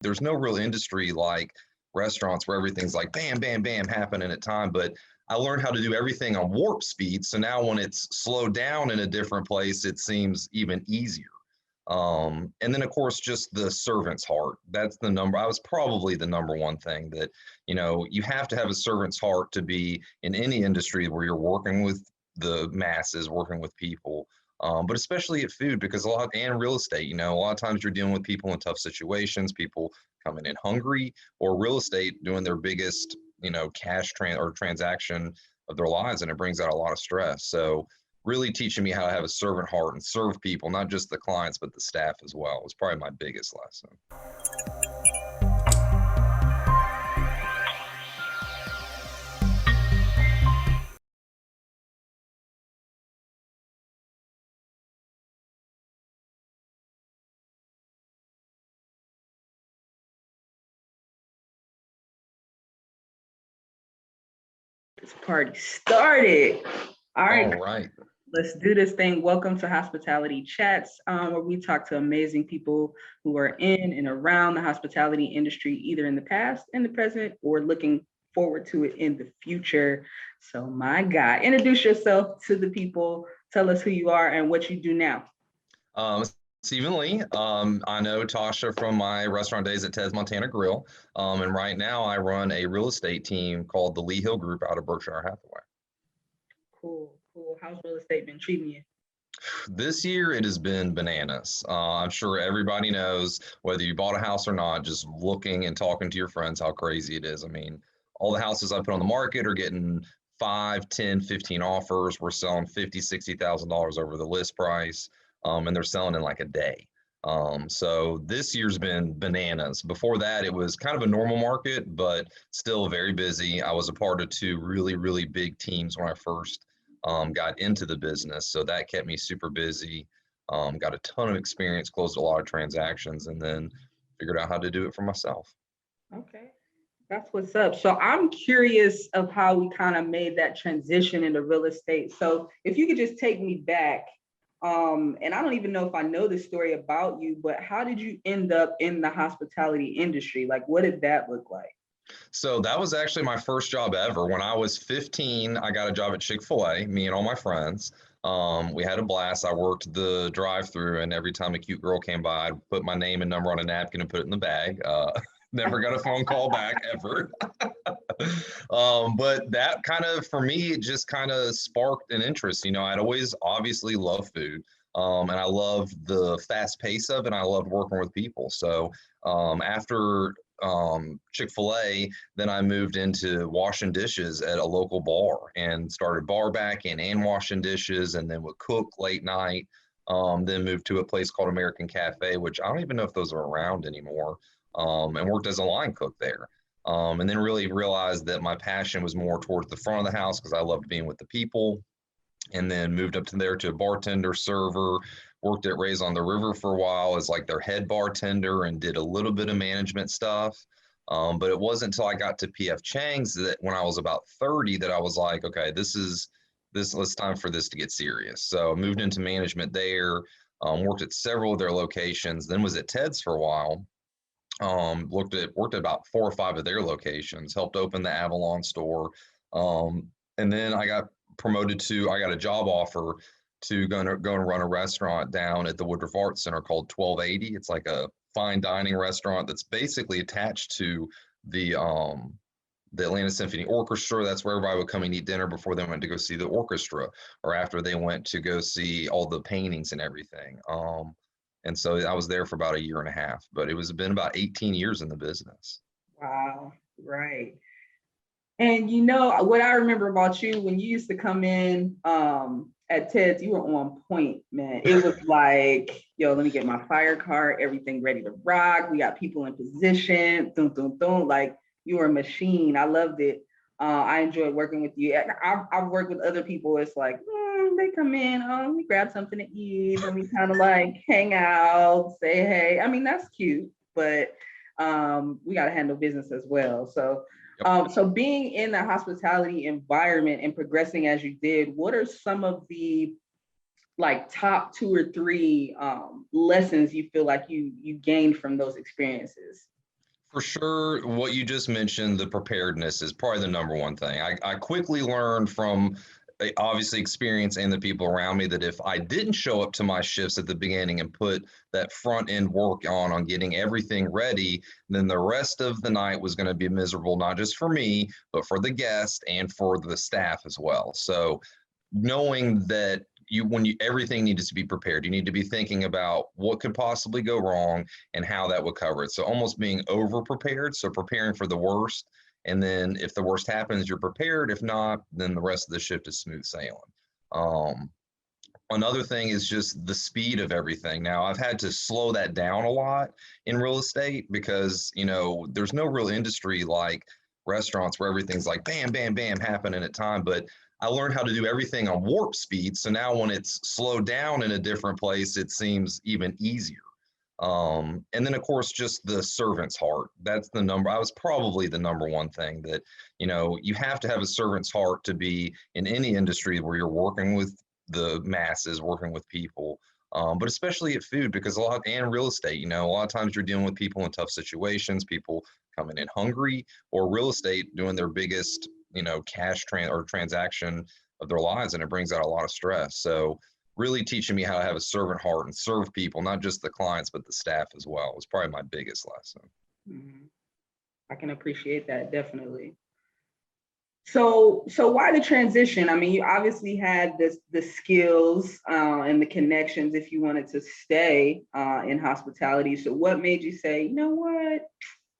there's no real industry like restaurants where everything's like bam, bam, bam happening at time. But I learned how to do everything on warp speed. So now when it's slowed down in a different place, it seems even easier. And then of course, just the servant's heart. That's the number. I was probably the number one thing that, you have to have a servant's heart to be in any industry where you're working with the masses, working with people. But especially at food, because and real estate, a lot of times you're dealing with people in tough situations, people coming in hungry, or real estate doing their biggest, transaction of their lives, and it brings out a lot of stress. So really teaching me how to have a servant heart and serve people, not just the clients, but the staff as well, was probably my biggest lesson. This party started. All right, All right. let's do this thing. Welcome to Hospitality Chats, where we talk to amazing people who are in and around the hospitality industry, either in the past, in the present, or looking forward to it in the future. So, my guy, introduce yourself to the people. Tell us who you are and what you do now. Stephen Lee. I know Tasha from my restaurant days at Ted's Montana Grill. And right now I run a real estate team called the Lee Hill Group out of Berkshire Hathaway. Cool. How's real estate been treating you? This year it has been bananas. I'm sure everybody knows, whether you bought a house or not, just looking and talking to your friends, how crazy it is. I mean, all the houses I put on the market are getting 5, 10, 15 offers. We're selling $50,000, $60,000 over the list price, and they're selling in like a day. So this year's been bananas. Before that, it was kind of a normal market, but still very busy. I was a part of two really, really big teams when I first got into the business. So that kept me super busy. Got a ton of experience, closed a lot of transactions, and then figured out how to do it for myself. Okay. That's what's up. So I'm curious of how we kind of made that transition into real estate. So if you could just take me back, and I don't even know if I know the story about you, but how did you end up in the hospitality industry? Like, what did that look like? So that was actually my first job ever. When I was 15, I got a job at Chick-fil-A, me and all my friends. We had a blast. I worked the drive-through, and every time a cute girl came by, I'd put my name and number on a napkin and put it in the bag. Never got a phone call back ever. But that kind of, for me, it just kind of sparked an interest. I'd always obviously loved food. And I loved the fast pace of it. And I loved working with people. So after Chick-fil-A, then I moved into washing dishes at a local bar and started bar backing and washing dishes, and then would cook late night. Then moved to a place called American Cafe, which I don't even know if those are around anymore, and worked as a line cook there. And then really realized that my passion was more towards the front of the house because I loved being with the people. And then moved up to there to a bartender, server, worked at Rays on the River for a while as like their head bartender and did a little bit of management stuff. But it wasn't until I got to PF Chang's that when I was about 30 that I was like, okay, it's time for this to get serious. So I moved into management there, worked at several of their locations, then was at Ted's for a while. Worked at about 4 or 5 of their locations, helped open the Avalon store. And then I got I got a job offer to go and run a restaurant down at the Woodruff Arts Center called 1280. It's like a fine dining restaurant that's basically attached to the Atlanta Symphony Orchestra. That's where everybody would come and eat dinner before they went to go see the orchestra, or after they went to go see all the paintings and everything. And so I was there for about a year and a half, but been about 18 years in the business. Wow, right. And what I remember about you when you used to come in at Ted's, you were on point, man. It was like, yo, let me get my fire card, everything ready to rock. We got people in position, boom, boom, boom. Like you were a machine. I loved it. I enjoyed working with you. I've worked with other people. It's like they come in, let me grab something to eat. Let me kind of like hang out, say hey. I mean, that's cute, but we got to handle business as well. So being in the hospitality environment and progressing as you did, what are some of the like top 2 or 3 lessons you feel like you gained from those experiences? For sure, what you just mentioned, the preparedness is probably the number one thing. I quickly learned from obviously experience and the people around me that if I didn't show up to my shifts at the beginning and put that front end work on getting everything ready, then the rest of the night was going to be miserable, not just for me, but for the guest and for the staff as well. So knowing that when you everything needs to be prepared, you need to be thinking about what could possibly go wrong and how that would cover it. So almost being over prepared, so preparing for the worst, and then if the worst happens, you're prepared. If not, then the rest of the shift is smooth sailing. um, Another thing is just the speed of everything. Now, I've had to slow that down a lot in real estate because, there's no real industry like restaurants where everything's like bam, bam, bam happening at time. But I learned how to do everything on warp speed. So now when it's slowed down in a different place, it seems even easier. And then, of course, just the servant's heart. That's the number. I was probably the number one thing that, you have to have a servant's heart to be in any industry where you're working with the masses, working with people, but especially at food, because and real estate, a lot of times you're dealing with people in tough situations, people coming in hungry, or real estate doing their biggest, or transaction of their lives, and it brings out a lot of stress. So really teaching me how to have a servant heart and serve people, not just the clients, but the staff as well, was probably my biggest lesson. Mhm. I can appreciate that, definitely. So why the transition? I mean, you obviously had the skills and the connections if you wanted to stay in hospitality. So what made you say, you know what?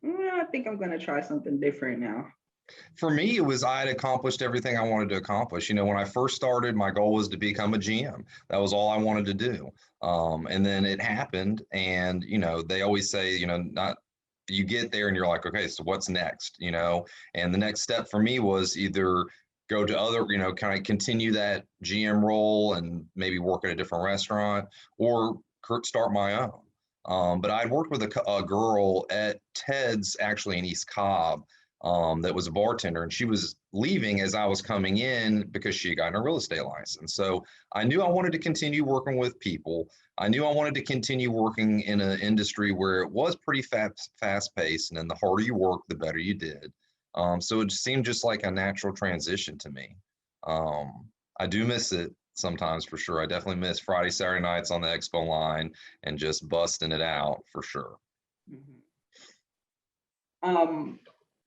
I think I'm going to try something different now. For me, it was I had accomplished everything I wanted to accomplish. When I first started, my goal was to become a GM. That was all I wanted to do. And then it happened. And, they always say, not you get there and you're like, okay, so what's next? And the next step for me was either go to other, kind of continue that GM role and maybe work at a different restaurant or start my own. But I'd worked with a girl at Ted's actually in East Cobb, that was a bartender, and she was leaving as I was coming in because she had gotten a real estate license. So I knew I wanted to continue working with people. I knew I wanted to continue working in an industry where it was pretty fast paced, and then the harder you work, the better you did. So it seemed just like a natural transition to me. I do miss it sometimes for sure. I definitely miss Friday, Saturday nights on the expo line and just busting it out for sure. Mhm.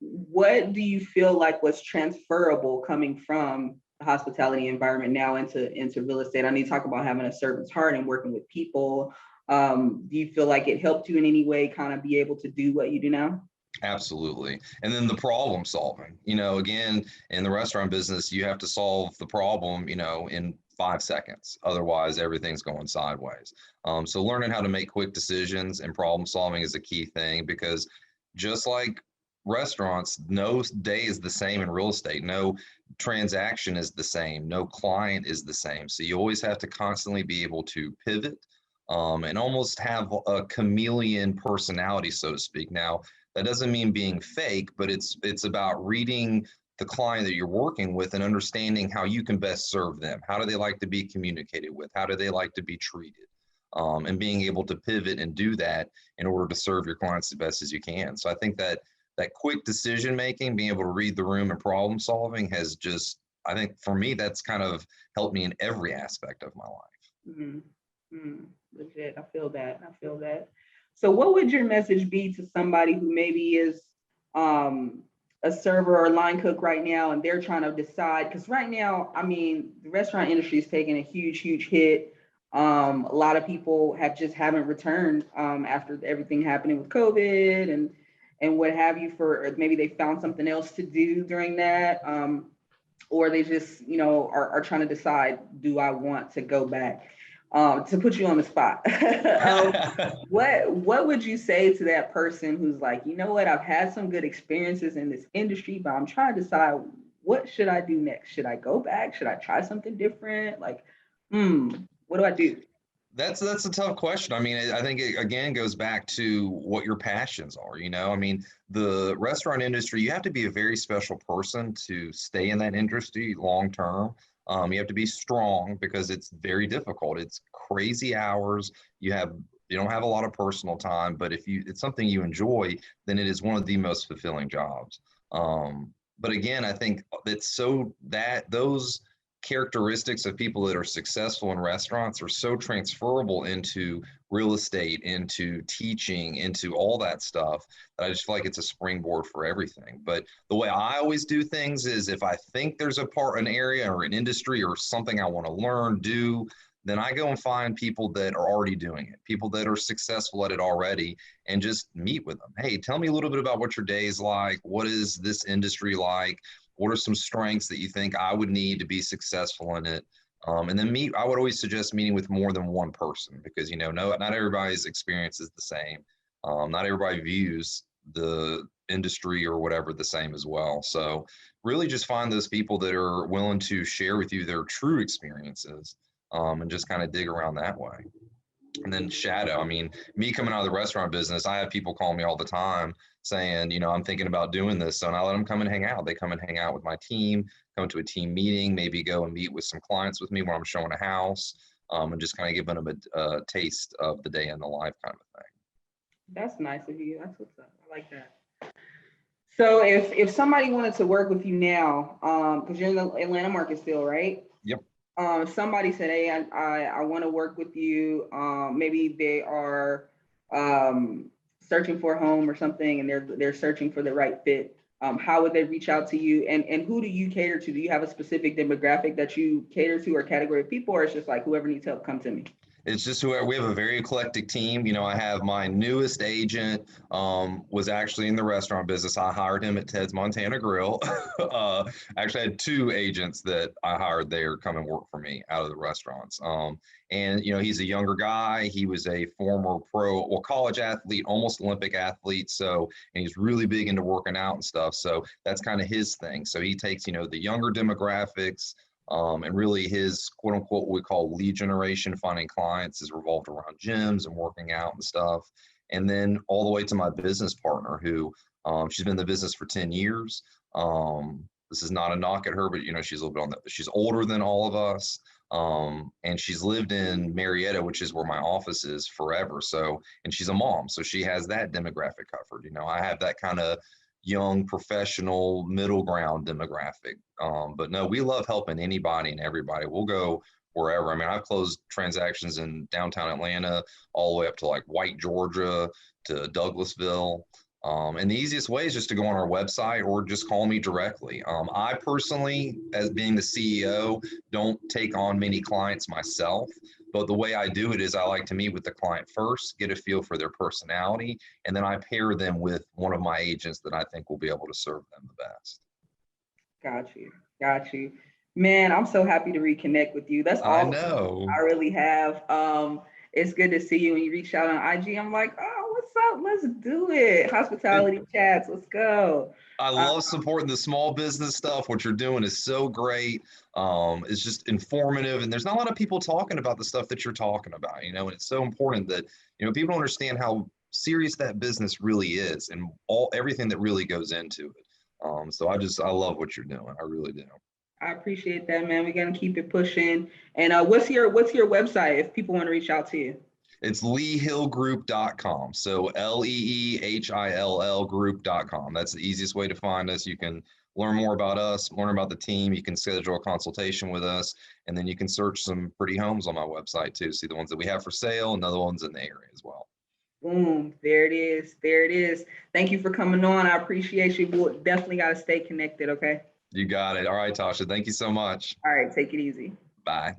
What do you feel like was transferable coming from the hospitality environment now into real estate? I need to talk about having a servant's heart and working with people. Do you feel like it helped you in any way kind of be able to do what you do now? Absolutely. And then the problem solving, again, in the restaurant business, you have to solve the problem, in 5 seconds. Otherwise, everything's going sideways. So learning how to make quick decisions and problem solving is a key thing, because just like restaurants, no day is the same in real estate. No transaction is the same. No client is the same. So you always have to constantly be able to pivot, and almost have a chameleon personality, so to speak. Now, that doesn't mean being fake, but it's about reading the client that you're working with and understanding how you can best serve them. How do they like to be communicated with? How do they like to be treated? And being able to pivot and do that in order to serve your clients the best as you can. So I think that quick decision making, being able to read the room and problem solving has just, I think for me, that's kind of helped me in every aspect of my life. Mm-hmm. Mm, legit. I feel that. I feel that. So, what would your message be to somebody who maybe is um, a server or line cook right now and they're trying to decide? Because right now, I mean, the restaurant industry is taking a huge, huge hit. A lot of people haven't returned after everything happening with COVID and what have you. For maybe they found something else to do during that, or they just are trying to decide, do I want to go back? To put you on the spot, what would you say to that person who's like, you know what, I've had some good experiences in this industry, but I'm trying to decide, what should I do next? Should I go back? Should I try something different? Like, what do I do? That's a tough question. I mean, I think it again goes back to what your passions are. I mean, the restaurant industry, you have to be a very special person to stay in that industry long term. You have to be strong because it's very difficult. It's crazy hours. You have You don't have a lot of personal time, but if it's something you enjoy, then it is one of the most fulfilling jobs. But again, I think that those characteristics of people that are successful in restaurants are so transferable into real estate, into teaching, into all that stuff, that I just feel like it's a springboard for everything. But the way I always do things is, if I think there's an area or an industry or something I want to learn, then I go and find people that are already doing it, people that are successful at it already, and just meet with them. Hey, tell me a little bit about what your day is like. What is this industry like? What are some strengths that you think I would need to be successful in it? And then I would always suggest meeting with more than one person, because, not everybody's experience is the same. Not everybody views the industry or whatever the same as well. So really just find those people that are willing to share with you their true experiences, and just kind of dig around that way. And then shadow. I mean, me coming out of the restaurant business, I have people call me all the time saying, I'm thinking about doing this. So, and I let them come and hang out. They come and hang out with my team, come to a team meeting, maybe go and meet with some clients with me when I'm showing a house, and just kind of giving them a taste of the day in the life kind of thing. That's nice of you. That's what's up. I like that. So if somebody wanted to work with you now, because you're in the Atlanta market still, right? Yep. Somebody said, hey, I want to work with you. Maybe they are searching for a home or something, and they're searching for the right fit. How would they reach out to you? And who do you cater to? Do you have a specific demographic that you cater to, or category of people, or it's just like whoever needs help, come to me? It's just whoever. We have a very eclectic team. I have my newest agent, was actually in the restaurant business. I hired him at Ted's Montana Grill. Actually, I had two agents that I hired there come and work for me out of the restaurants. And he's a younger guy. He was a former college athlete, almost Olympic athlete. So, and he's really big into working out and stuff. So that's kind of his thing. So he takes, the younger demographics. And really his quote unquote, what we call lead generation, finding clients, is revolved around gyms and working out and stuff. And then all the way to my business partner, who she's been in the business for 10 years. This is not a knock at her, but she's a little bit she's older than all of us. And she's lived in Marietta, which is where my office is, forever. So, and she's a mom, so she has that demographic covered. I have that kind of young professional middle ground demographic. But no, we love helping anybody and everybody. We'll go wherever. I mean, I've closed transactions in downtown Atlanta all the way up to like White, Georgia, to Douglasville. And the easiest way is just to go on our website or just call me directly. I personally, as being the CEO, don't take on many clients myself. But the way I do it is I like to meet with the client first, get a feel for their personality, and then I pair them with one of my agents that I think will be able to serve them the best. Got you. Man, I'm so happy to reconnect with you. That's all I know. I really have. It's good to see you. When you reach out on IG, I'm like, oh, what's up? Let's do it. Hospitality chats, let's go. I love supporting the small business stuff. What you're doing is so great. It's just informative, and there's not a lot of people talking about the stuff that you're talking about, and it's so important that, people understand how serious that business really is and everything that really goes into it. So I love what you're doing. I really do. I appreciate that, man. We're gonna keep it pushing. And what's your website if people want to reach out to you? It's leehillgroup.com. So LEEHILL group.com. That's the easiest way to find us. You can learn more about us, learn about the team. You can schedule a consultation with us, and then you can search some pretty homes on my website too. See the ones that we have for sale and other ones in the area as well. Boom. There it is. There it is. Thank you for coming on. I appreciate you. We'll definitely got to stay connected. Okay. You got it. All right, Tasha. Thank you so much. All right. Take it easy. Bye.